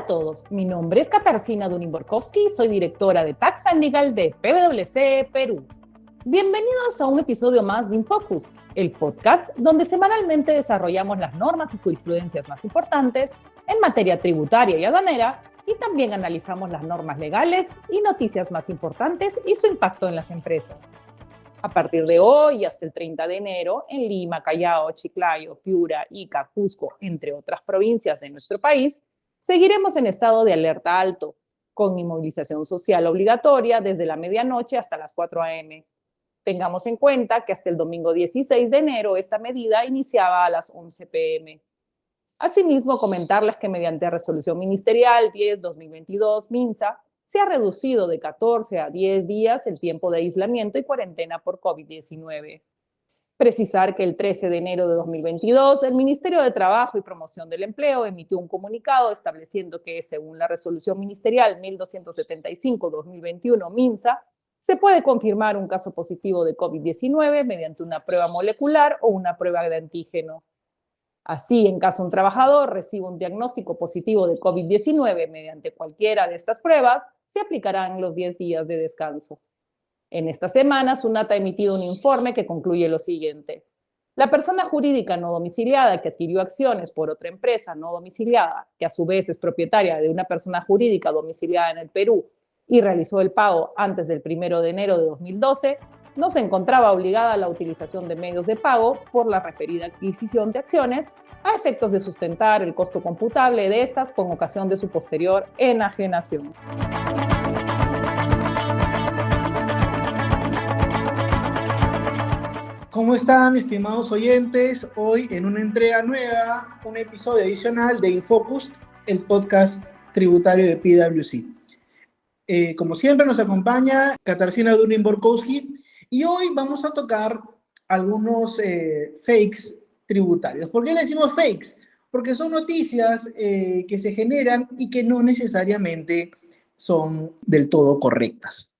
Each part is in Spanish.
a todos, mi nombre es Katarzyna Dunin-Borkowski, soy directora de Tax and Legal de PwC Perú. Bienvenidos a un episodio más de InFocus, el podcast donde semanalmente desarrollamos las normas y jurisprudencias más importantes en materia tributaria y aduanera y también analizamos las normas legales y noticias más importantes y su impacto en las empresas. A partir de hoy y hasta el 30 de enero, en Lima, Callao, Chiclayo, Piura, Ica, Cusco, entre otras provincias de nuestro país, seguiremos en estado de alerta alto, con inmovilización social obligatoria desde la medianoche hasta las 4 a.m. Tengamos en cuenta que hasta el domingo 16 de enero esta medida iniciaba a las 11 p.m. Asimismo, comentarles que mediante Resolución Ministerial 10-2022 MINSA, se ha reducido de 14 a 10 días el tiempo de aislamiento y cuarentena por COVID-19. Precisar que el 13 de enero de 2022, el Ministerio de Trabajo y Promoción del Empleo emitió un comunicado estableciendo que, según la Resolución Ministerial 1275-2021 MINSA, se puede confirmar un caso positivo de COVID-19 mediante una prueba molecular o una prueba de antígeno. Así, en caso un trabajador reciba un diagnóstico positivo de COVID-19 mediante cualquiera de estas pruebas, se aplicarán los 10 días de descanso. En esta semana, SUNAT ha emitido un informe que concluye lo siguiente. La persona jurídica no domiciliada que adquirió acciones por otra empresa no domiciliada, que a su vez es propietaria de una persona jurídica domiciliada en el Perú y realizó el pago antes del 1 de enero de 2012, no se encontraba obligada a la utilización de medios de pago por la referida adquisición de acciones a efectos de sustentar el costo computable de estas con ocasión de su posterior enajenación. ¿Cómo están, estimados oyentes? Hoy en una entrega nueva, un episodio adicional de InFocus, el podcast tributario de PwC. Como siempre nos acompaña Katarzyna Dunin-Borkowski y hoy vamos a tocar algunos fakes tributarios. ¿Por qué le decimos fakes? Porque son noticias que se generan y que no necesariamente son del todo correctas.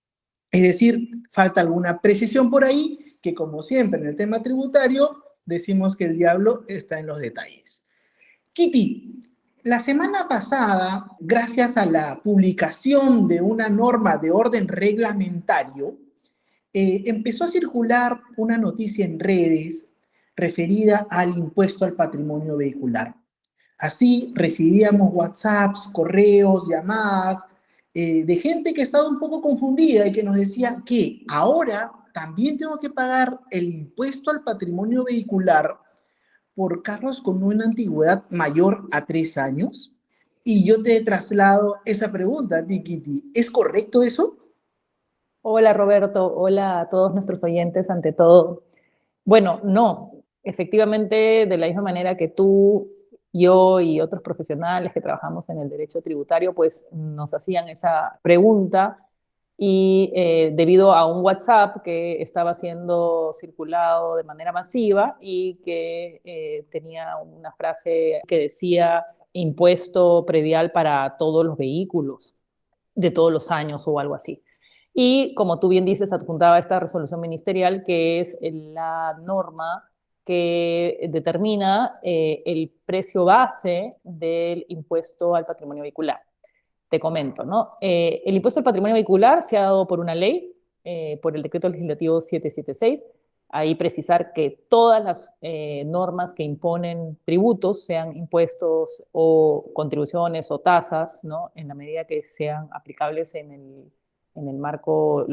Es decir, falta alguna precisión por ahí que, como siempre en el tema tributario, decimos que el diablo está en los detalles. Kitty, la semana pasada, gracias a la publicación de una norma de orden reglamentario, empezó a circular una noticia en redes referida al impuesto al patrimonio vehicular. Así recibíamos WhatsApps, correos, llamadas de gente que estaba un poco confundida y que nos decía que ahora también tengo que pagar el impuesto al patrimonio vehicular por carros con una antigüedad mayor a 3 años. Y yo te traslado esa pregunta a ti, Kitty. ¿Es correcto eso? Hola Roberto, hola a todos nuestros oyentes ante todo. Bueno, no, efectivamente de la misma manera que tú, yo y otros profesionales que trabajamos en el derecho tributario, pues nos hacían esa pregunta y debido a un WhatsApp que estaba siendo circulado de manera masiva y que tenía una frase que decía impuesto predial para todos los vehículos de todos los años o algo así. Y como tú bien dices, adjuntaba esta resolución ministerial que es la norma que determina el precio base del impuesto al patrimonio vehicular. Te comento, ¿no? El impuesto al patrimonio vehicular se ha dado por una ley, por el decreto legislativo 776. Ahí precisar que todas las normas que imponen tributos, sean impuestos o contribuciones o tasas, ¿no? En la medida que sean aplicables en el marco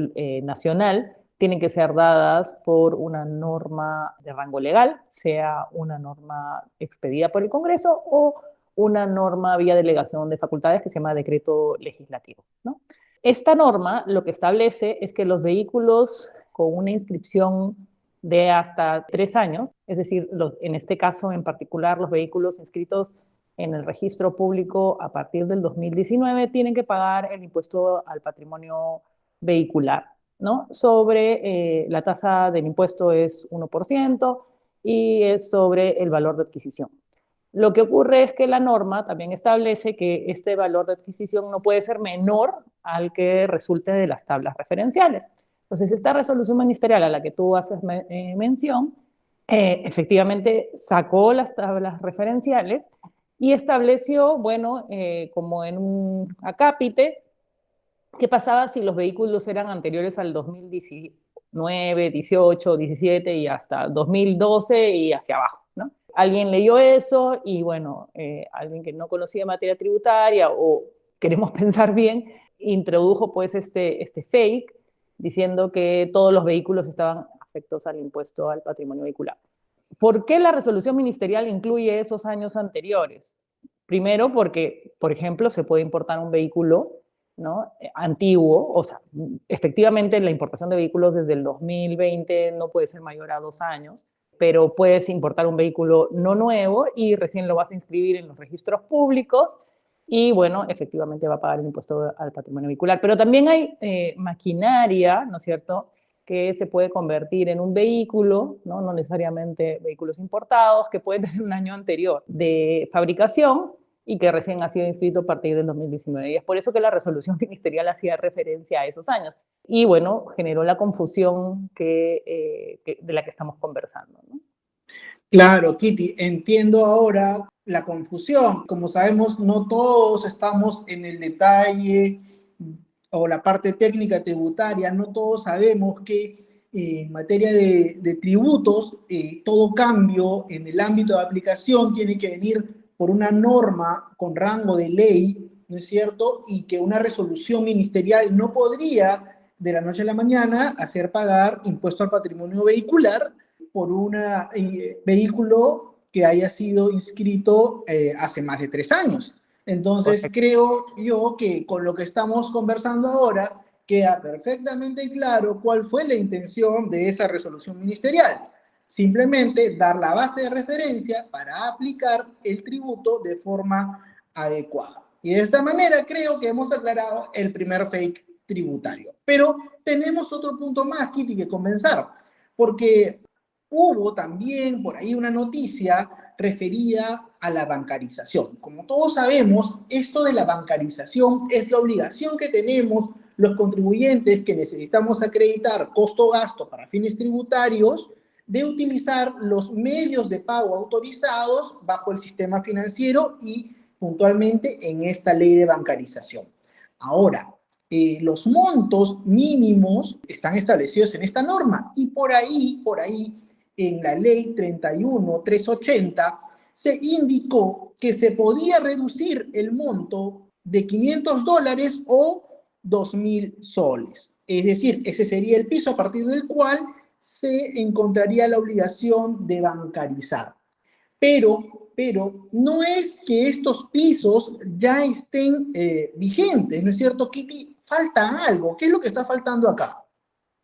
nacional, tienen que ser dadas por una norma de rango legal, sea una norma expedida por el Congreso o una norma vía delegación de facultades que se llama decreto legislativo, ¿no? Esta norma lo que establece es que los vehículos con una inscripción de hasta 3 años, es decir, en este caso en particular los vehículos inscritos en el registro público a partir del 2019 tienen que pagar el impuesto al patrimonio vehicular, ¿no? Sobre la tasa del impuesto es 1% y es sobre el valor de adquisición. Lo que ocurre es que la norma también establece que este valor de adquisición no puede ser menor al que resulte de las tablas referenciales. Entonces, esta resolución ministerial a la que tú haces mención, efectivamente sacó las tablas referenciales y estableció, bueno, como en un acápite, qué pasaba si los vehículos eran anteriores al 2019, 18, 17 y hasta 2012 y hacia abajo, ¿no? Alguien leyó eso y, bueno, alguien que no conocía materia tributaria o queremos pensar bien, introdujo pues este fake diciendo que todos los vehículos estaban afectos al impuesto al patrimonio vehicular. ¿Por qué la resolución ministerial incluye esos años anteriores? Primero, porque, por ejemplo, se puede importar un vehículo, ¿no?, antiguo, o sea, efectivamente la importación de vehículos desde el 2020 no puede ser mayor a 2 años, pero puedes importar un vehículo no nuevo y recién lo vas a inscribir en los registros públicos y, bueno, efectivamente va a pagar el impuesto al patrimonio vehicular. Pero también hay maquinaria, ¿no es cierto?, que se puede convertir en un vehículo, ¿no? No necesariamente vehículos importados, que pueden tener un año anterior de fabricación y que recién ha sido inscrito a partir del 2019. Y es por eso que la resolución ministerial hacía referencia a esos años. Y, bueno, generó la confusión de la que estamos conversando, ¿no? Claro, Kitty, entiendo ahora la confusión. Como sabemos, no todos estamos en el detalle o la parte técnica tributaria, no todos sabemos que en materia de tributos, todo cambio en el ámbito de aplicación tiene que venir por una norma con rango de ley, ¿no es cierto? Y que una resolución ministerial no podría de la noche a la mañana hacer pagar impuesto al patrimonio vehicular por un vehículo que haya sido inscrito hace más de 3 años. Entonces, Correcto. creo yo que con lo que estamos conversando ahora queda perfectamente claro cuál fue la intención de esa resolución ministerial. Simplemente dar la base de referencia para aplicar el tributo de forma adecuada. Y de esta manera creo que hemos aclarado el primer fake tributario. Pero tenemos otro punto más, Kitty, que comenzar, porque hubo también por ahí una noticia referida a la bancarización. Como todos sabemos, esto de la bancarización es la obligación que tenemos los contribuyentes que necesitamos acreditar costo-gasto para fines tributarios de utilizar los medios de pago autorizados bajo el sistema financiero y puntualmente en esta ley de bancarización. Ahora, los montos mínimos están establecidos en esta norma y por ahí, en la ley 31.380 se indicó que se podía reducir el monto de $500 o 2.000 soles. Es decir, ese sería el piso a partir del cual se encontraría la obligación de bancarizar. Pero no es que estos pisos ya estén vigentes, ¿no es cierto, Kitty? Falta algo. ¿Qué es lo que está faltando acá?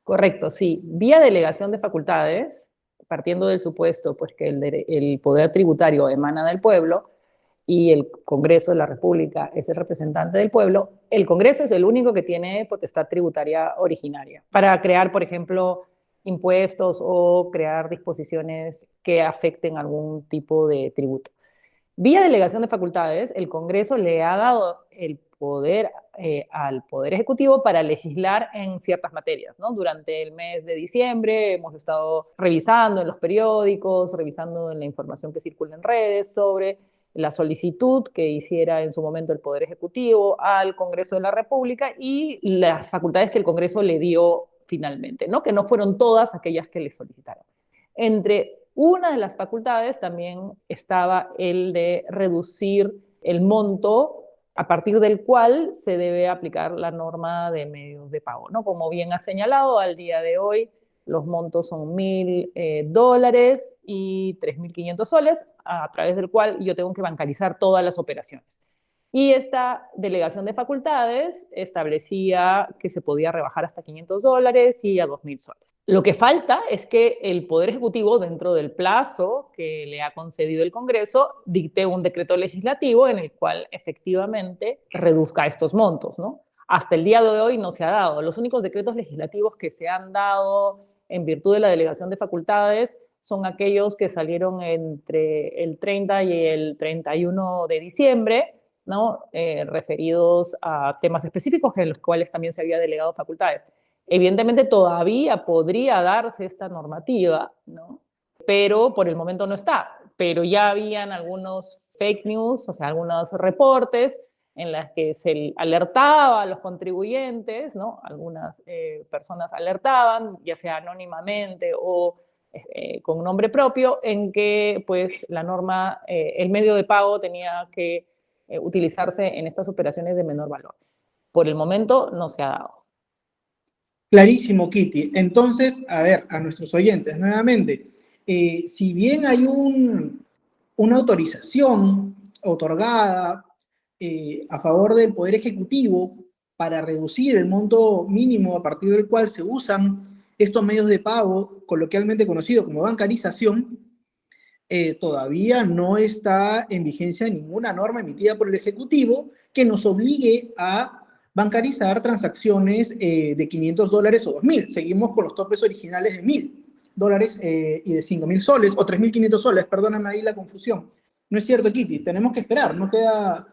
Correcto, sí. Vía delegación de facultades, partiendo del supuesto pues, que el poder tributario emana del pueblo y el Congreso de la República es el representante del pueblo, el Congreso es el único que tiene potestad tributaria originaria para crear, por ejemplo, impuestos o crear disposiciones que afecten algún tipo de tributo. Vía delegación de facultades, el Congreso le ha dado el poder al Poder Ejecutivo para legislar en ciertas materias, ¿no? Durante el mes de diciembre hemos estado revisando en los periódicos, revisando en la información que circula en redes sobre la solicitud que hiciera en su momento el Poder Ejecutivo al Congreso de la República y las facultades que el Congreso le dio finalmente, ¿no? Que no fueron todas aquellas que le solicitaron. Entre una de las facultades también estaba el de reducir el monto a partir del cual se debe aplicar la norma de medios de pago, ¿no? Como bien ha señalado, al día de hoy los montos son $1.000 y 3.500 soles, a través del cual yo tengo que bancarizar todas las operaciones. Y esta delegación de facultades establecía que se podía rebajar hasta $500 y a 2.000 soles. Lo que falta es que el Poder Ejecutivo, dentro del plazo que le ha concedido el Congreso, dicte un decreto legislativo en el cual efectivamente reduzca estos montos, ¿no? Hasta el día de hoy no se ha dado. Los únicos decretos legislativos que se han dado en virtud de la delegación de facultades son aquellos que salieron entre el 30 y el 31 de diciembre, ¿no? Referidos a temas específicos en los cuales también se había delegado facultades. Evidentemente todavía podría darse esta normativa, ¿no? Pero por el momento no está. pero ya habían algunos fake news, o sea, algunos reportes en las que se alertaba a los contribuyentes, ¿no? Algunas personas alertaban, ya sea anónimamente o con nombre propio, en que pues la norma, el medio de pago tenía que utilizarse en estas operaciones de menor valor. Por el momento no se ha dado. Clarísimo, Kitty. Entonces, a ver, a nuestros oyentes, nuevamente, si bien hay una autorización otorgada a favor del Poder Ejecutivo para reducir el monto mínimo a partir del cual se usan estos medios de pago, coloquialmente conocido como bancarización, todavía no está en vigencia ninguna norma emitida por el Ejecutivo que nos obligue a bancarizar transacciones de $500 o 2.000. Seguimos con los topes originales de $1.000 y de 5.000 soles o 3.500 soles, perdóname ahí la confusión. No es cierto, Kitty, tenemos que esperar, no queda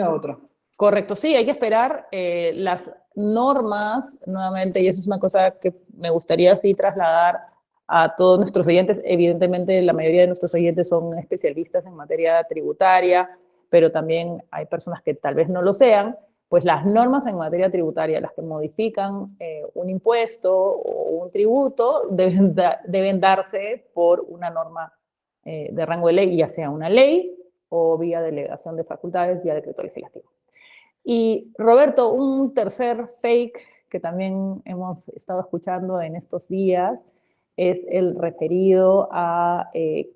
otra. Correcto, sí, hay que esperar las normas nuevamente, y eso es una cosa que me gustaría así trasladar a todos nuestros oyentes. Evidentemente, la mayoría de nuestros oyentes son especialistas en materia tributaria, pero también hay personas que tal vez no lo sean. Pues las normas en materia tributaria, las que modifican un impuesto o un tributo, deben darse por una norma de rango de ley, ya sea una ley o vía delegación de facultades, vía decreto legislativo. Y Roberto, un tercer fake que también hemos estado escuchando en estos días es el referido a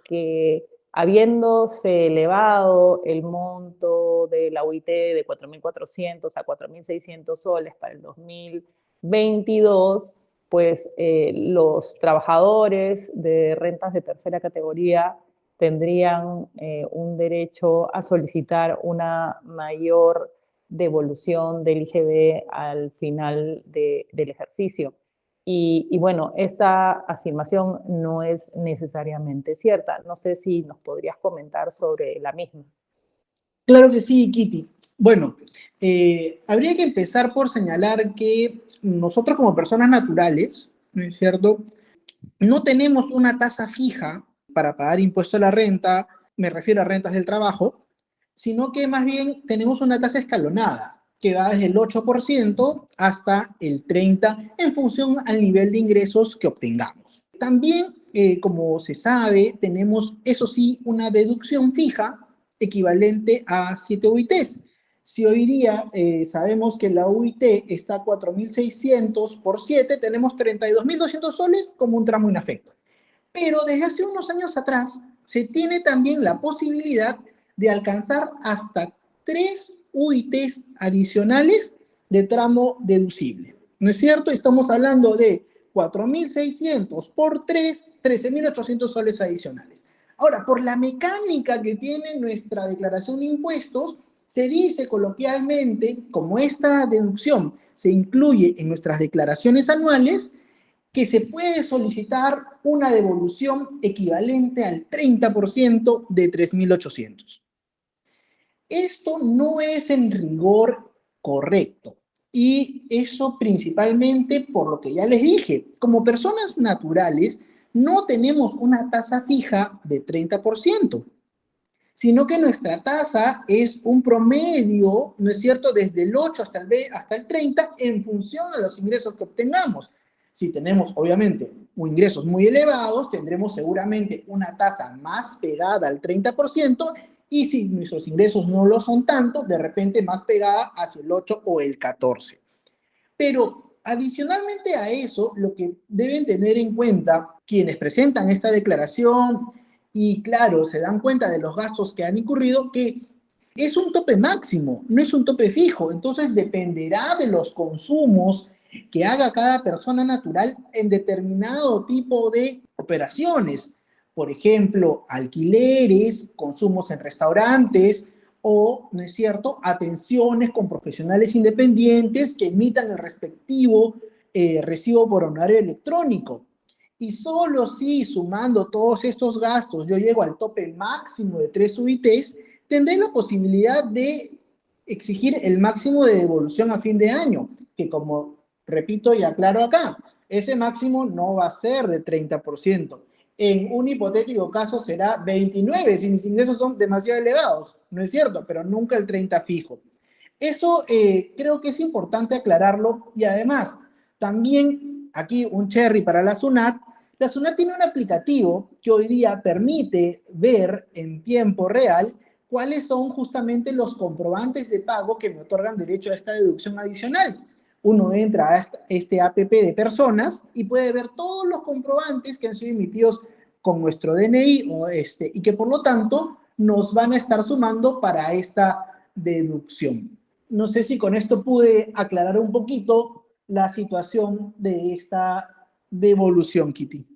que habiéndose elevado el monto de la UIT de 4.400 a 4.600 soles para el 2022, pues los trabajadores de rentas de tercera categoría tendrían un derecho a solicitar una mayor devolución del IGB al final del ejercicio. Y bueno, esta afirmación no es necesariamente cierta. No sé si nos podrías comentar sobre la misma. Claro que sí, Kitty. Bueno, habría que empezar por señalar que nosotros como personas naturales, ¿no es cierto? No tenemos una tasa fija para pagar impuesto a la renta, me refiero a rentas del trabajo, sino que más bien tenemos una tasa escalonada, que va desde el 8% hasta el 30% en función al nivel de ingresos que obtengamos. También, como se sabe, tenemos, eso sí, una deducción fija equivalente a 7 UITs. Si hoy día sabemos que la UIT está a 4.600 por 7, tenemos 32.200 soles como un tramo inafecto. Pero desde hace unos años atrás se tiene también la posibilidad de alcanzar hasta 3 UITs adicionales de tramo deducible. ¿No es cierto? Estamos hablando de 4.600 por 3, 13.800 soles adicionales. Ahora, por la mecánica que tiene nuestra declaración de impuestos, se dice coloquialmente, como esta deducción se incluye en nuestras declaraciones anuales, que se puede solicitar una devolución equivalente al 30% de 3.800. Esto no es en rigor correcto. Y eso principalmente por lo que ya les dije. Como personas naturales, no tenemos una tasa fija de 30%, sino que nuestra tasa es un promedio, ¿no es cierto?, desde el 8 hasta el 30 en función a los ingresos que obtengamos. Si tenemos, obviamente, ingresos muy elevados, tendremos seguramente una tasa más pegada al 30%, y si nuestros ingresos no lo son tanto, de repente más pegada hacia el 8 o el 14. Pero adicionalmente a eso, lo que deben tener en cuenta quienes presentan esta declaración y, claro, se dan cuenta de los gastos que han incurrido, que es un tope máximo, no es un tope fijo. Entonces dependerá de los consumos que haga cada persona natural en determinado tipo de operaciones. Por ejemplo, alquileres, consumos en restaurantes o, ¿no es cierto?, atenciones con profesionales independientes que emitan el respectivo recibo por honorario electrónico. Y solo si sumando todos estos gastos yo llego al tope máximo de 3 UITs, tendré la posibilidad de exigir el máximo de devolución a fin de año, que como repito y aclaro acá, ese máximo no va a ser de 30%. En un hipotético caso será 29 si mis ingresos son demasiado elevados, ¿no es cierto? Pero nunca el 30 fijo. Eso creo que es importante aclararlo y además también aquí un cherry para la SUNAT. La SUNAT tiene un aplicativo que hoy día permite ver en tiempo real cuáles son justamente los comprobantes de pago que me otorgan derecho a esta deducción adicional. Uno entra a este APP de personas y puede ver todos los comprobantes que han sido emitidos con nuestro DNI y que por lo tanto nos van a estar sumando para esta deducción. No sé si con esto pude aclarar un poquito la situación de esta devolución, Kitty.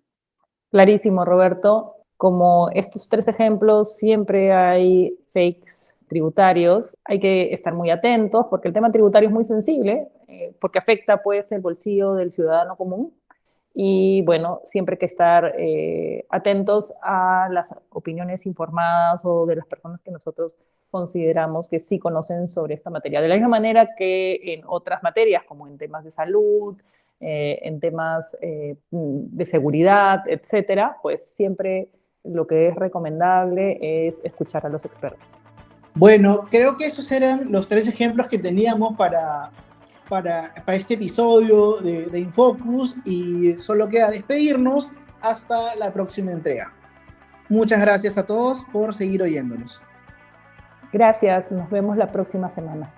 Clarísimo, Roberto. Como estos tres ejemplos, siempre hay fakes tributarios. Hay que estar muy atentos porque el tema tributario es muy sensible, porque afecta pues el bolsillo del ciudadano común. Y bueno, siempre hay que estar atentos a las opiniones informadas o de las personas que nosotros consideramos que sí conocen sobre esta materia. De la misma manera que en otras materias, como en temas de salud, en temas de seguridad, etcétera, pues siempre lo que es recomendable es escuchar a los expertos. Bueno, creo que esos eran los tres ejemplos que teníamos para este episodio de Infocus y solo queda despedirnos hasta la próxima entrega. Muchas gracias a todos por seguir oyéndonos. Gracias, nos vemos la próxima semana.